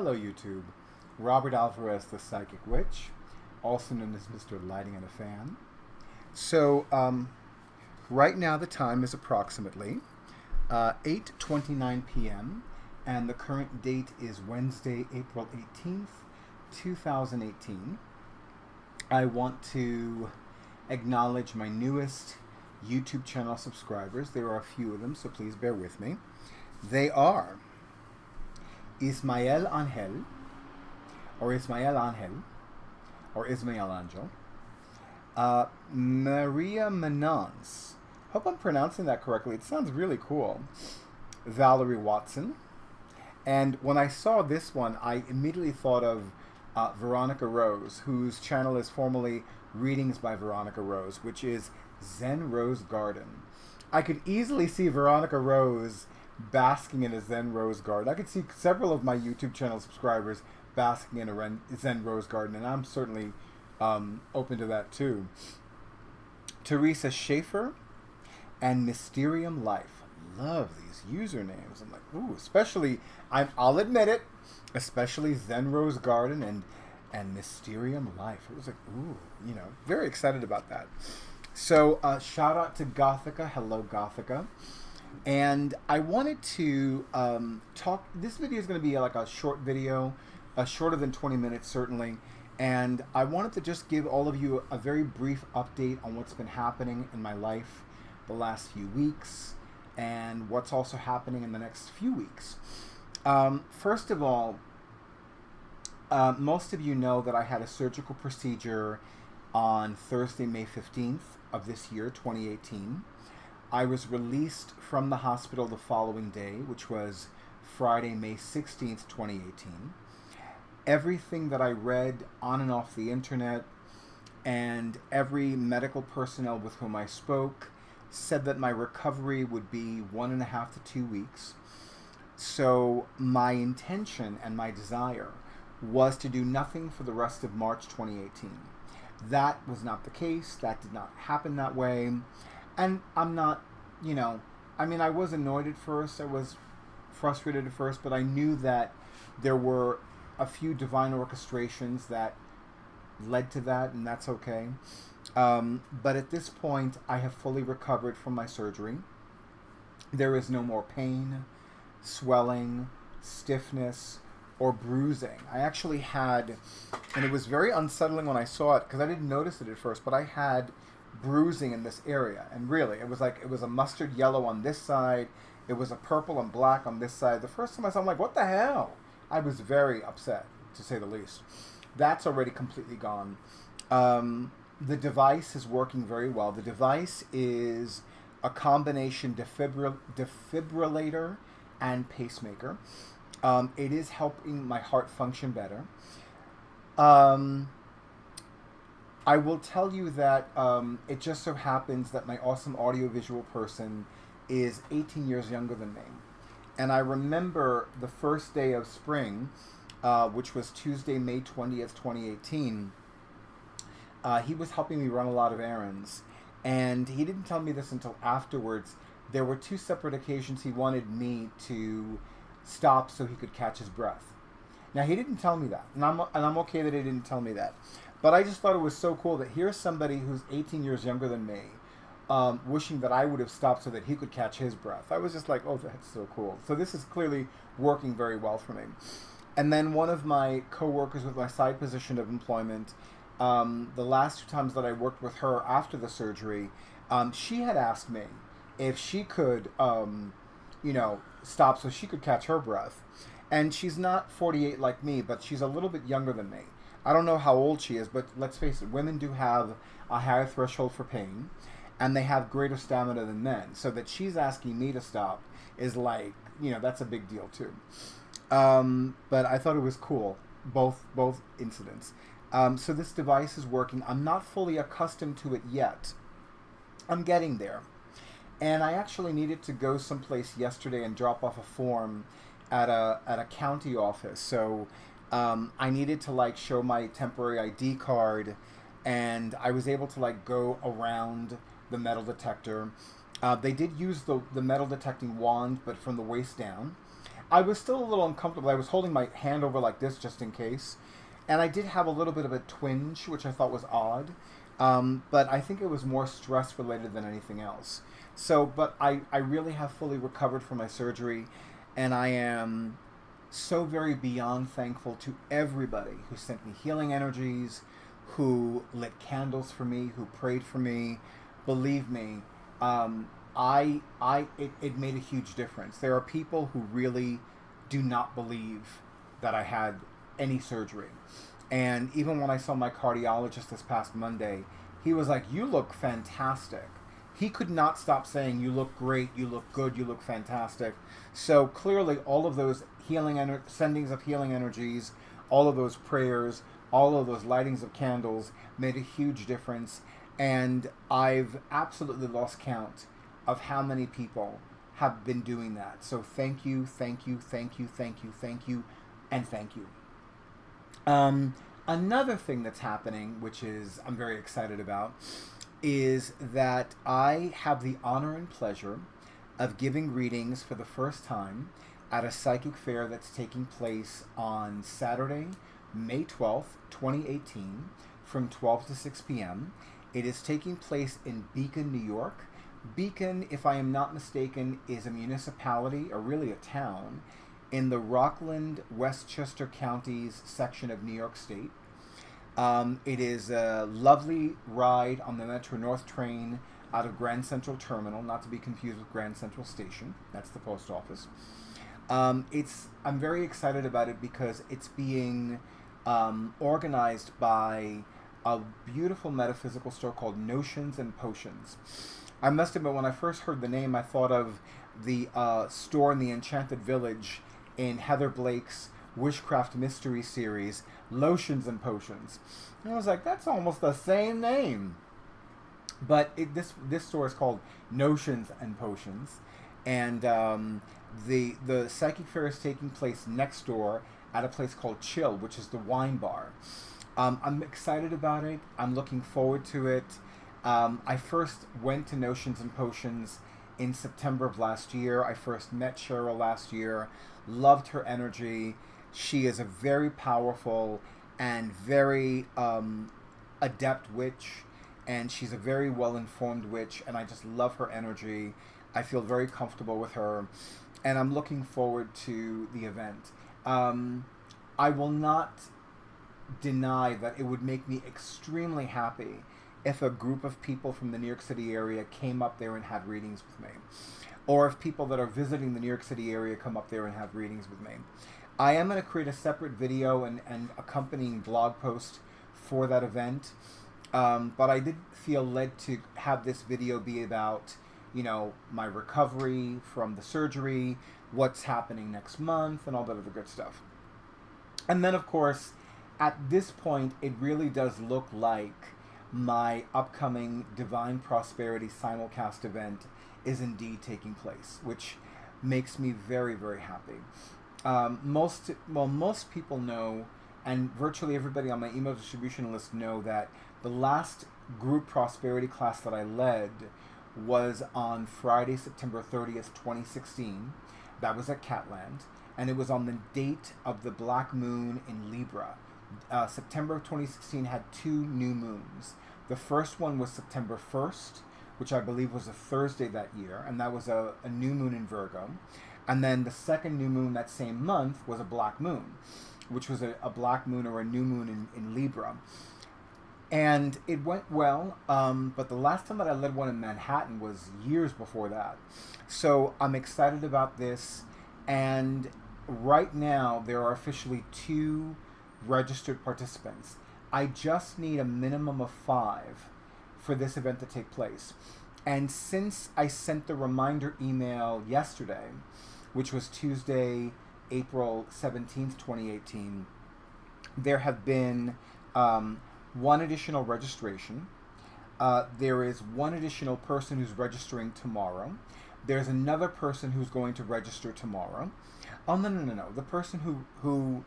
Hello YouTube, Robert Alvarez the Psychic Witch, also known as Mr. Lighting and a Fan. So right now the time is approximately 8:29 p.m. and the current date is Wednesday, April 18th, 2018. I want to acknowledge my newest YouTube channel subscribers. There are a few of them, so please bear with me. They are Ismael Angel, or Ismael Angel, or Ismael Angel, Maria Menance. Hope I'm pronouncing that correctly. It sounds really cool. Valerie Watson. And when I saw this one, I immediately thought of Veronica Rose, whose channel is formerly Readings by Veronica Rose, which is Zen Rose Garden. I could easily see Veronica Rose basking in a Zen Rose Garden. I could see several of my YouTube channel subscribers basking in a Zen Rose Garden, and I'm certainly open to that too. Teresa Schaefer and Mysterium Life. Love these usernames. I'm like, ooh, especially, I'll admit it, especially Zen Rose Garden and Mysterium Life. It was like, ooh, you know, very excited about that. So shout out to Gothica. Hello, Gothica. And I wanted to talk, this video is going to be like a short video, shorter than 20 minutes certainly, and I wanted to just give all of you a very brief update on what's been happening in my life the last few weeks, and what's also happening in the next few weeks. First of all, most of you know that I had a surgical procedure on Thursday, May 15th of this year, 2018. I was released from the hospital the following day, which was Friday, May 16th, 2018. Everything that I read on and off the internet and every medical personnel with whom I spoke said that my recovery would be 1.5 to 2 weeks. So my intention and my desire was to do nothing for the rest of March 2018. That was not the case. That did not happen that way. And I'm not, you know, I mean, I was annoyed at first. I was frustrated at first, but I knew that there were a few divine orchestrations that led to that, and that's okay. But at this point, I have fully recovered from my surgery. There is no more pain, swelling, stiffness, or bruising. I actually had, and it was very unsettling when I saw it, because I didn't notice it at first, but I had bruising in this area, and really it was like, it was a mustard yellow on this side, it was a purple and black on this side. The first time I saw it, I'm like, what the hell? I was very upset, to say the least. That's already completely gone. The device is working very well. The device is a combination defibrillator and pacemaker. It is helping my heart function better. I will tell you that it just so happens that my awesome audiovisual person is 18 years younger than me. And I remember the first day of spring, which was Tuesday, May 20th, 2018, he was helping me run a lot of errands. And he didn't tell me this until afterwards. There were 2 separate occasions he wanted me to stop so he could catch his breath. Now, he didn't tell me that. And I'm okay that he didn't tell me that. But I just thought it was so cool that here's somebody who's 18 years younger than me, wishing that I would have stopped so that he could catch his breath. I was just like, oh, that's so cool. So this is clearly working very well for me. And then one of my co-workers with my side position of employment, the last 2 times that I worked with her after the surgery, she had asked me if she could, you know, stop so she could catch her breath. And she's not 48 like me, but she's a little bit younger than me. I don't know how old she is, but let's face it, women do have a higher threshold for pain, and they have greater stamina than men. So that she's asking me to stop is like, you know, that's a big deal too. But I thought it was cool, both incidents. So this device is working. I'm not fully accustomed to it yet. I'm getting there. And I actually needed to go someplace yesterday and drop off a form at a county office. So I needed to like show my temporary ID card, and I was able to like go around the metal detector. They did use the metal detecting wand, but from the waist down. I was still a little uncomfortable. I was holding my hand over like this just in case. And I did have a little bit of a twinge, which I thought was odd. But I think it was more stress related than anything else. So, but I really have fully recovered from my surgery. And I am so very beyond thankful to everybody who sent me healing energies, who lit candles for me, who prayed for me. Believe me, it made a huge difference. There are people who really do not believe that I had any surgery. And even when I saw my cardiologist this past Monday, he was like, "You look fantastic." He could not stop saying, "You look great, you look good, you look fantastic." So clearly all of those sendings of healing energies, all of those prayers, all of those lightings of candles made a huge difference. And I've absolutely lost count of how many people have been doing that. So thank you, thank you, thank you, thank you, thank you, and thank you. Another thing that's happening, which is I'm very excited about, is that I have the honor and pleasure of giving readings for the first time at a psychic fair that's taking place on Saturday, May 12th, 2018, from 12 to 6 p.m. It is taking place in Beacon, New York. Beacon, if I am not mistaken, is a municipality, or really a town, in the Rockland, Westchester counties section of New York State. It is a lovely ride on the Metro North train out of Grand Central Terminal, not to be confused with Grand Central Station. That's the post office. I'm very excited about it because it's being organized by a beautiful metaphysical store called Notions and Potions. I must admit, when I first heard the name, I thought of the store in the Enchanted Village in Heather Blake's Witchcraft Mystery series, Lotions and Potions. And I was like, that's almost the same name. But this store is called Notions and Potions. And the psychic fair is taking place next door at a place called Chill, which is the wine bar. I'm excited about it. I'm looking forward to it. I first went to Notions and Potions in September of last year. I first met Sheryl last year. Loved her energy. She is a very powerful and very adept witch, and she's a very well-informed witch, and I just love her energy. I feel very comfortable with her, and I'm looking forward to the event. I will not deny that it would make me extremely happy if a group of people from the New York City area came up there and had readings with me. Or if people that are visiting the New York City area come up there and have readings with me. I am going to create a separate video and accompanying blog post for that event. But I did feel led to have this video be about, you know, my recovery from the surgery, what's happening next month, and all that other good stuff. And then, of course, at this point, it really does look like my upcoming Divine Prosperity simulcast event is indeed taking place, which makes me very, very happy. Most people know, and virtually everybody on my email distribution list know, that the last group prosperity class that I led was on Friday, September 30th, 2016. That was at Catland, and it was on the date of the Black Moon in Libra. September of 2016 had 2 new moons. The first one was September 1st, which I believe was a Thursday that year, and that was a new moon in Virgo. And then the second new moon that same month was a black moon, which was a black moon or a new moon in Libra. And it went well, but the last time that I led one in Manhattan was years before that. So I'm excited about this, and right now there are officially 2 registered participants. I just need a minimum of 5 for this event to take place. And since I sent the reminder email yesterday, which was Tuesday, April 17th, 2018, there have been 1 additional registration. There is 1 additional person who's registering tomorrow. There's another person who's going to register tomorrow. Oh, no. The person who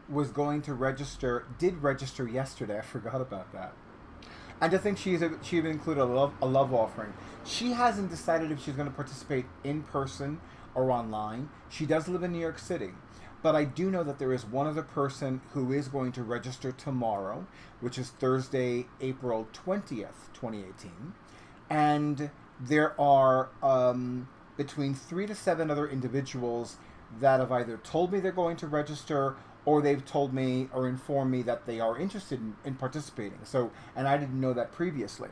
was going to register did register yesterday. I forgot about that. And to think she even included a love offering. She hasn't decided if she's going to participate in person or online. She does live in New York City. But I do know that there is one other person who is going to register tomorrow, which is Thursday, April 20th, 2018. And there are between 3 to 7 other individuals that have either told me they're going to register, or they've told me or informed me that they are interested in participating. So, and I didn't know that previously.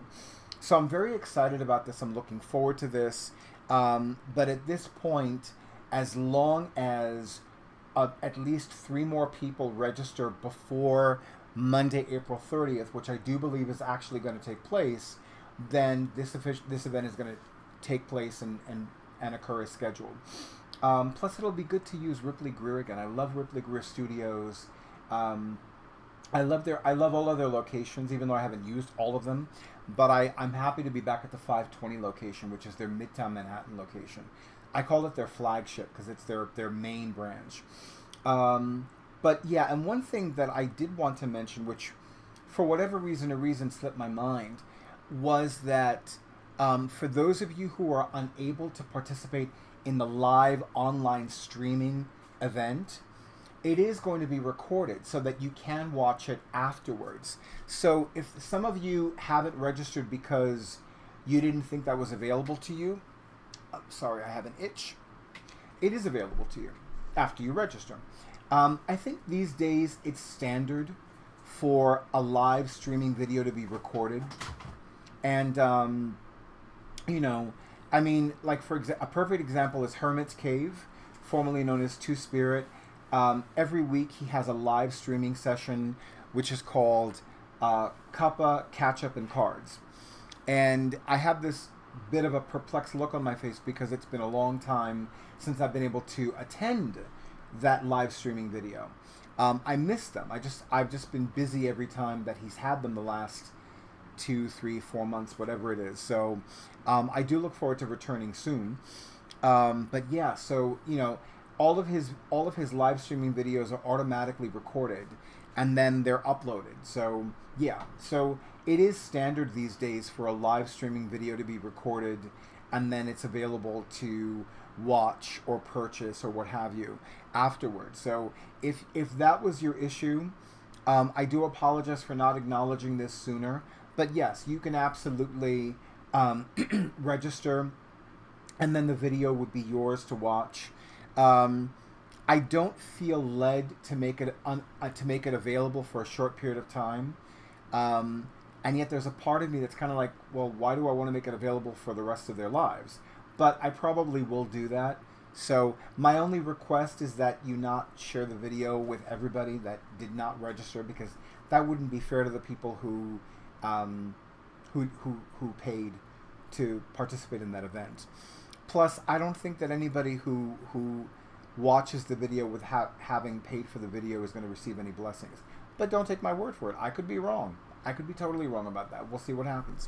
So I'm very excited about this. I'm looking forward to this. But at this point, as long as at least 3 more people register before Monday, April 30th, which I do believe is actually going to take place, then this event is going to take place and occur as scheduled. Plus, it'll be good to use Ripley Greer again. I love Ripley Greer Studios. I love all of their locations, even though I haven't used all of them. But I'm happy to be back at the 520 location, which is their Midtown Manhattan location. I call it their flagship because it's their main branch. But yeah, and one thing that I did want to mention, which for whatever reason slipped my mind, was that for those of you who are unable to participate in the live online streaming event, it is going to be recorded so that you can watch it afterwards. So if some of you haven't registered because you didn't think that was available to you, sorry, I have an itch. It is available to you after you register. I think these days it's standard for a live streaming video to be recorded. And, you know, I mean, like a perfect example is Hermit's Cave, formerly known as Two Spirit. Every week he has a live streaming session, which is called Cuppa, Catch-Up, and Cards. And I have this bit of a perplexed look on my face because it's been a long time since I've been able to attend that live streaming video. I miss them. I've just been busy every time that he's had them the last 2, 3, 4 months, whatever it is. So I do look forward to returning soon. But yeah, so you know, all of his live streaming videos are automatically recorded and then they're uploaded. So yeah, so it is standard these days for a live streaming video to be recorded and then it's available to watch or purchase or what have you afterwards. So if that was your issue, I do apologize for not acknowledging this sooner. But yes, you can absolutely register, and then the video would be yours to watch. I don't feel led to make it available for a short period of time, and yet there's a part of me that's kind of like, well, why do I want to make it available for the rest of their lives? But I probably will do that. So my only request is that you not share the video with everybody that did not register, because that wouldn't be fair to the people who paid to participate in that event. Plus, I don't think that anybody who watches the video with having paid for the video is going to receive any blessings. But don't take my word for it. I could be wrong. I could be totally wrong about that. We'll see what happens.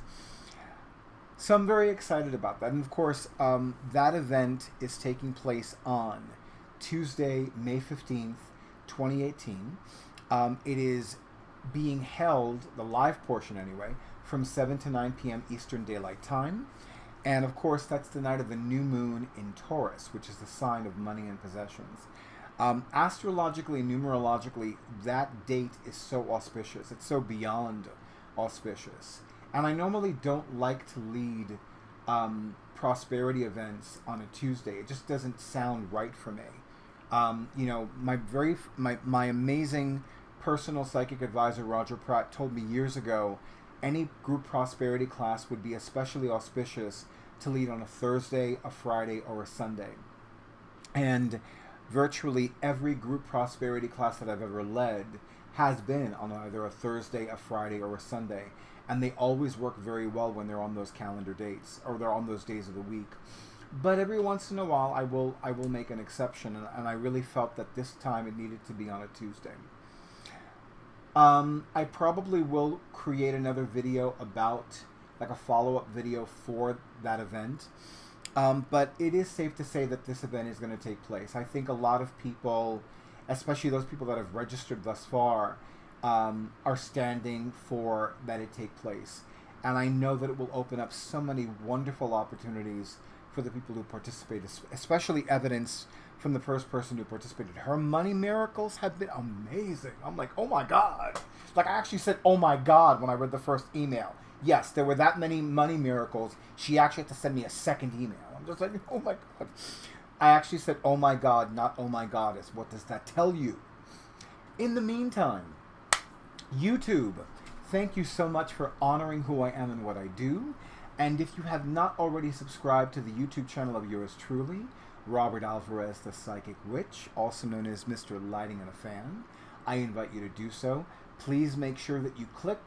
So I'm very excited about that. And of course, that event is taking place on Tuesday, May 15th, 2018. It is being held, the live portion anyway, from 7 to 9 p.m. Eastern Daylight Time. And of course, that's the night of the new moon in Taurus, which is the sign of money and possessions. Astrologically and numerologically, that date is so auspicious. It's so beyond auspicious. And I normally don't like to lead prosperity events on a Tuesday. It just doesn't sound right for me. You know, my amazing personal psychic advisor, Roger Pratt, told me years ago, any group prosperity class would be especially auspicious to lead on a Thursday, a Friday, or a Sunday. And virtually every group prosperity class that I've ever led has been on either a Thursday, a Friday, or a Sunday. And they always work very well when they're on those calendar dates, or they're on those days of the week. But every once in a while, I will make an exception, and I really felt that this time it needed to be on a Tuesday. I probably will create another video about, like a follow-up video for that event. But it is safe to say that this event is going to take place. I think a lot of people, especially those people that have registered thus far, are standing for that it take place. And I know that it will open up so many wonderful opportunities for the people who participate, especially evidence from the first person who participated. Her money miracles have been amazing. I'm like, oh my God. Like, I actually said, oh my God, when I read the first email. Yes, there were that many money miracles. She actually had to send me a second email. I'm just like, oh my God. I actually said, oh my God, not oh my goddess. What does that tell you? In the meantime, YouTube, thank you so much for honoring who I am and what I do. And if you have not already subscribed to the YouTube channel of yours truly, Robert Alvarez, the Psychic Witch, also known as Mr. Lighting and a Fan, I invite you to do so. Please make sure that you click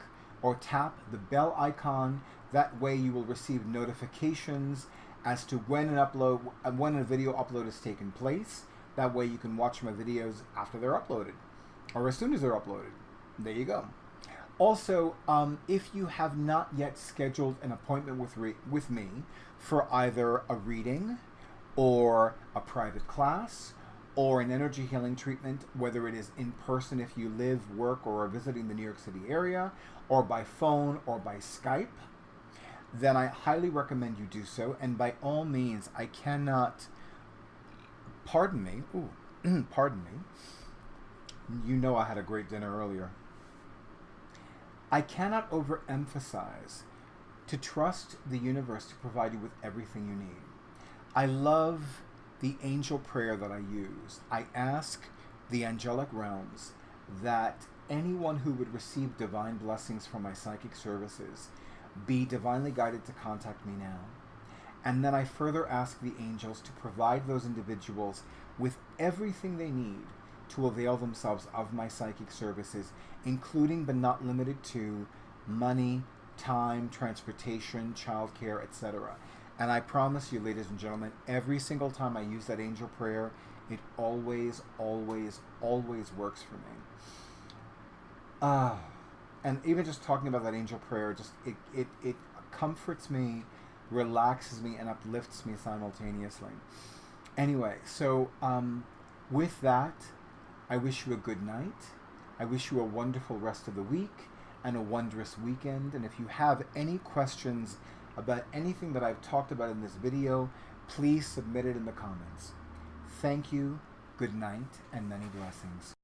or tap the bell icon. That way you will receive notifications as to when a video upload has taken place. That way you can watch my videos after they're uploaded, or as soon as they're uploaded. There you go. Also, if you have not yet scheduled an appointment with me for either a reading or a private class or an energy healing treatment, whether it is in person if you live, work, or are visiting the New York City area, or by phone or by Skype, then I highly recommend you do so. And by all means, I cannot, pardon me, pardon me, you know I had a great dinner earlier. I cannot overemphasize to trust the universe to provide you with everything you need. I love the angel prayer that I use. I ask the angelic realms that anyone who would receive divine blessings from my psychic services be divinely guided to contact me now. And then I further ask the angels to provide those individuals with everything they need to avail themselves of my psychic services, including but not limited to money, time, transportation, childcare, etc. And I promise you, ladies and gentlemen, every single time I use that angel prayer, it always, always, always works for me. And even just talking about that angel prayer, just it comforts me, relaxes me, and uplifts me simultaneously. Anyway, so with that, I wish you a good night. I wish you a wonderful rest of the week and a wondrous weekend. And if you have any questions about anything that I've talked about in this video, please submit it in the comments. Thank you, good night, and many blessings.